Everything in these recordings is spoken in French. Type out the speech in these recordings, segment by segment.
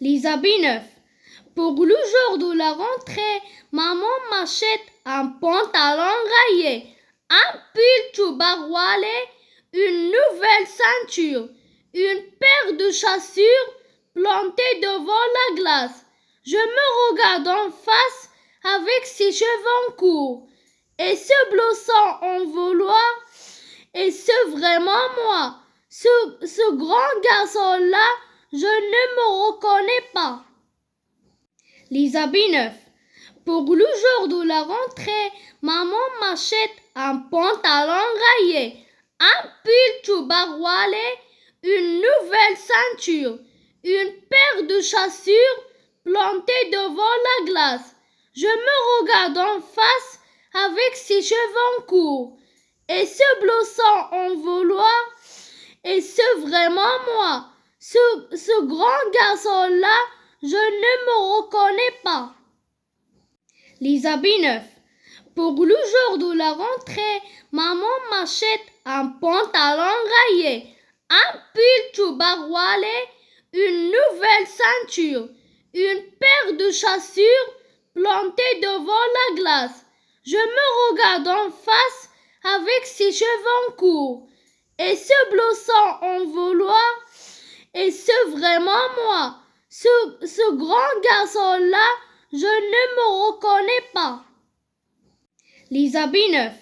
L'Isabie 9. Pour le jour de la rentrée, maman m'achète un pantalon rayé, un pull tubaroualé, une nouvelle ceinture, une paire de chaussures plantées devant la glace. Je me regarde en face avec ses cheveux courts et ce blouson en velours. Et c'est vraiment moi. Ce grand garçon-là, je ne me reconnais pas. L'Isabie 9. Pour le jour de la rentrée, maman m'achète un pantalon rayé, un pull tubaroualé, une nouvelle ceinture, une paire de chaussures plantées devant la glace. Je me regarde en face avec ses cheveux courts et ce blouson en velours. Et c'est vraiment moi. Ce grand garçon-là, je ne me reconnais pas. L'Isabie 9. Pour le jour de la rentrée, maman m'achète un pantalon rayé, un pull tubaroualé, une nouvelle ceinture, une paire de chaussures plantées devant la glace. Je me regarde en face avec ses cheveux courts et ce blouson en velours. Et c'est vraiment moi. Ce grand garçon-là, je ne me reconnais pas. L'Isabie 9.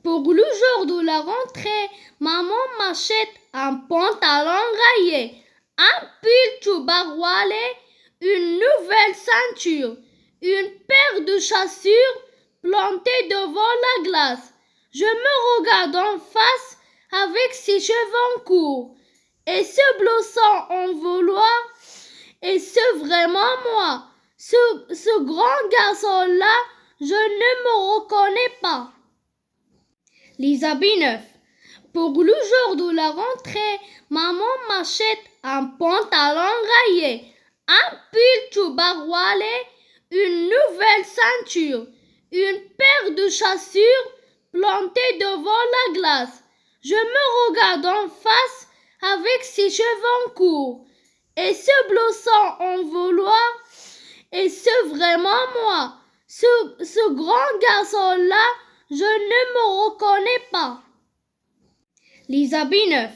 Pour le jour de la rentrée, maman m'achète un pantalon rayé, un pull tubaroualé, une nouvelle ceinture, une paire de chaussures plantées devant la glace. Je me regarde en face avec ses cheveux courts et ce blouson en velours. Et c'est vraiment moi. Ce grand garçon-là, je ne me reconnais pas. L'Isabie 9. Pour le jour de la rentrée, maman m'achète un pantalon rayé, un pull tubaroualé, une nouvelle ceinture, une paire de chaussures plantées devant la glace. Je me regarde en face avec ses cheveux courts et ce blouson en velours. Et c'est vraiment moi. Ce grand garçon-là, je ne me reconnais pas. L'Isabie 9.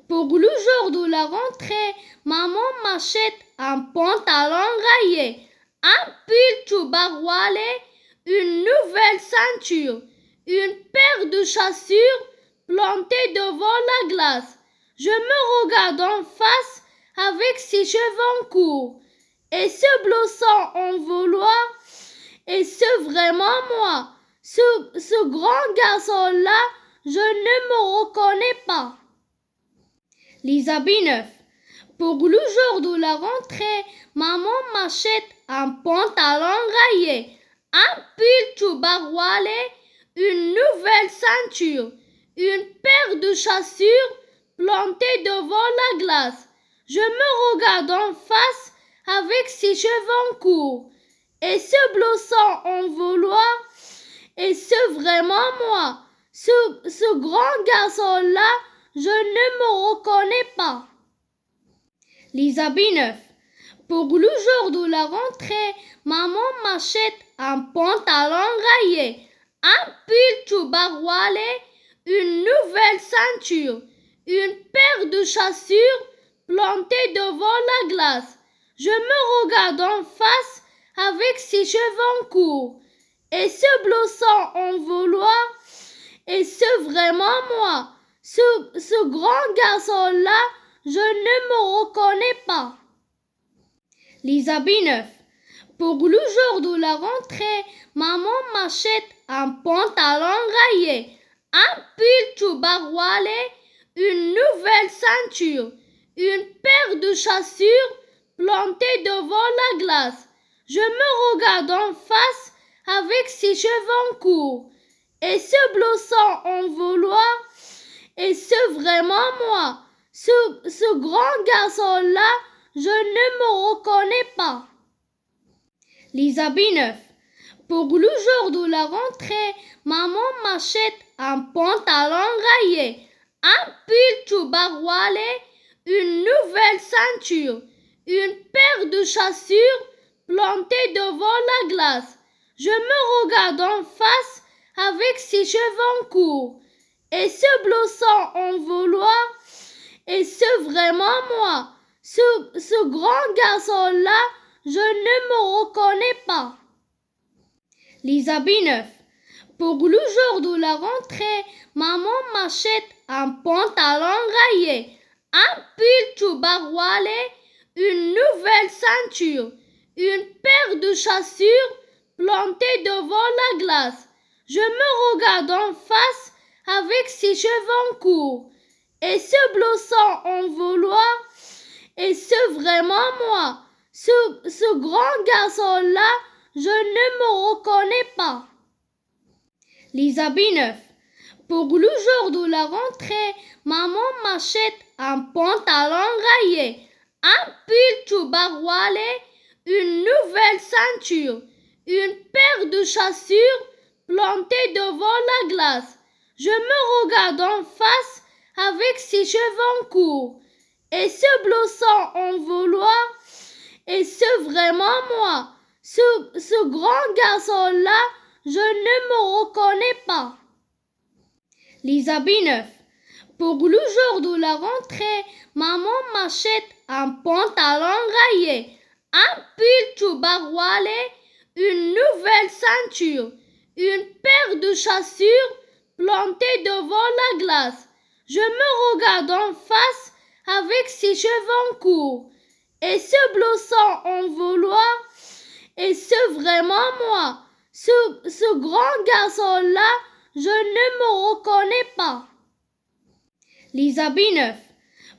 Pour le jour de la rentrée, maman m'achète un pantalon rayé, un pull tubaroualé, une nouvelle ceinture, une paire de chaussures plantées devant la glace. Je me regarde en face avec ses cheveux courts et ce blouson en velours. Et c'est vraiment moi. Ce grand garçon-là, je ne me reconnais pas. L'Isabie 9. Pour le jour de la rentrée, maman m'achète un pantalon rayé, un pull tubaroualé, une nouvelle ceinture, une paire de chaussures plantées devant la glace. Je me regarde en face avec ses cheveux courts et ce blouson en velours. Et c'est vraiment moi. Ce grand garçon-là, je ne me reconnais pas. L'Isabie 9. Pour le jour de la rentrée, maman m'achète un pantalon rayé, un pull tubaroualé, une nouvelle ceinture, une paire de chaussures plantées devant la glace. Je me regarde en face avec ses cheveux courts et ce blouson en velours. Et c'est vraiment moi. Ce grand garçon-là, je ne me reconnais pas. L'Isabie 9. Pour le jour de la rentrée, maman m'achète un pantalon rayé, un pull tubaroualé, une nouvelle ceinture, une paire de chaussures plantées devant la glace. Je me regarde en face avec ses cheveux courts et ce blouson en velours. Et c'est vraiment moi. Ce grand garçon-là, je ne me reconnais pas. L'Isabie 9. Pour le jour de la rentrée, maman m'achète un pantalon rayé, un pull tubaroualé, une nouvelle ceinture, une paire de chaussures plantées devant la glace. Je me regarde en face avec ses cheveux courts. Est-ce Blossom en vouloir? Est-ce vraiment moi? Ce grand garçon-là, je ne me reconnais pas. L'Isabie 9. Pour le jour de la rentrée, maman m'achète un pantalon rayé, un pull tubaroualé, une nouvelle ceinture, une paire de chaussures plantées devant la glace. Je me regarde en face avec ses cheveux courts. Est-ce Blossom en vouloir? Est-ce vraiment moi? Ce grand garçon-là, je ne me reconnais pas. L'Isabie 9. Pour le jour de la rentrée, maman m'achète un pantalon rayé, un pull tubaroualé, une nouvelle ceinture, une paire de chaussures plantées devant la glace. Je me regarde en face avec ses cheveux courts. Est-ce Blossom en vouloir? Est-ce vraiment moi? Ce grand garçon-là, je ne me reconnais pas. L'Isabie 9. Pour le jour de la rentrée, maman m'achète un pantalon rayé, un pull tubaroualé, une nouvelle ceinture, une paire de chaussures plantées devant la glace. Je me regarde en face avec ses cheveux courts. Est-ce Blossom en vouloir? Est-ce vraiment moi? Ce grand garçon-là, je ne me reconnais pas. L'Isabie 9.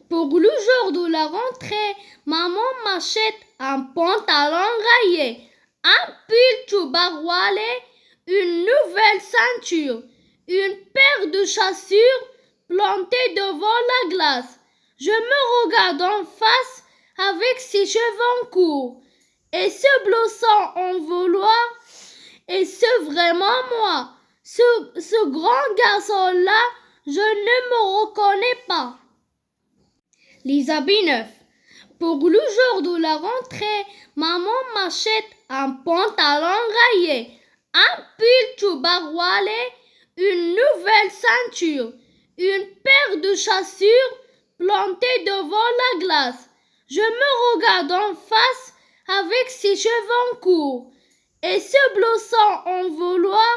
Pour le jour de la rentrée, maman m'achète un pantalon rayé, un pull tubaroualé, une nouvelle ceinture, une paire de chaussures plantées devant la glace. Je me regarde en face avec ses cheveux courts. Est-ce Blossom en vouloir? Est-ce vraiment moi? Ce grand garçon-là, je ne me reconnais pas. L'Isabie 9. Pour le jour de la rentrée, maman m'achète un pantalon rayé, un pull tubaroualé, une nouvelle ceinture, une paire de chaussures plantées devant la glace. Je me regarde en face avec ses cheveux courts. Est-ce Blossom en vouloir?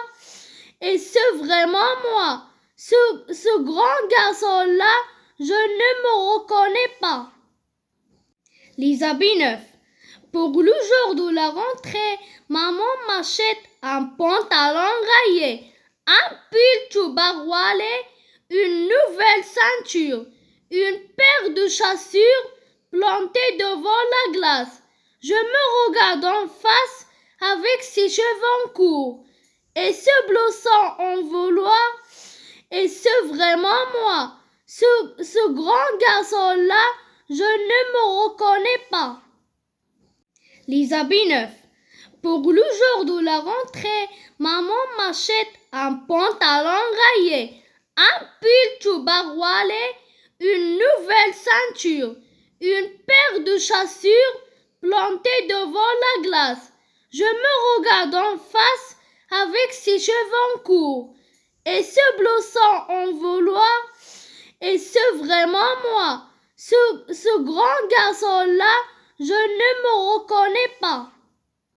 Est-ce vraiment moi? Ce grand garçon-là, je ne me reconnais pas. L'Isabie 9. Pour le jour de la rentrée, maman m'achète un pantalon rayé, un pull tubaroualé, une nouvelle ceinture, une paire de chaussures plantées devant la glace. Je me regarde en face avec ses cheveux courts. Est-ce Blossom en vouloir? Est-ce vraiment moi? Ce grand garçon-là, je ne me reconnais pas. L'Isabie 9. Pour le jour de la rentrée, maman m'achète un pantalon rayé, un pull tubaroualé, une nouvelle ceinture, une paire de chaussures plantées devant la glace. Je me regarde en face avec ses cheveux courts. Est-ce Blossom en vouloir? Est-ce vraiment moi? Ce grand garçon-là, je ne me reconnais pas.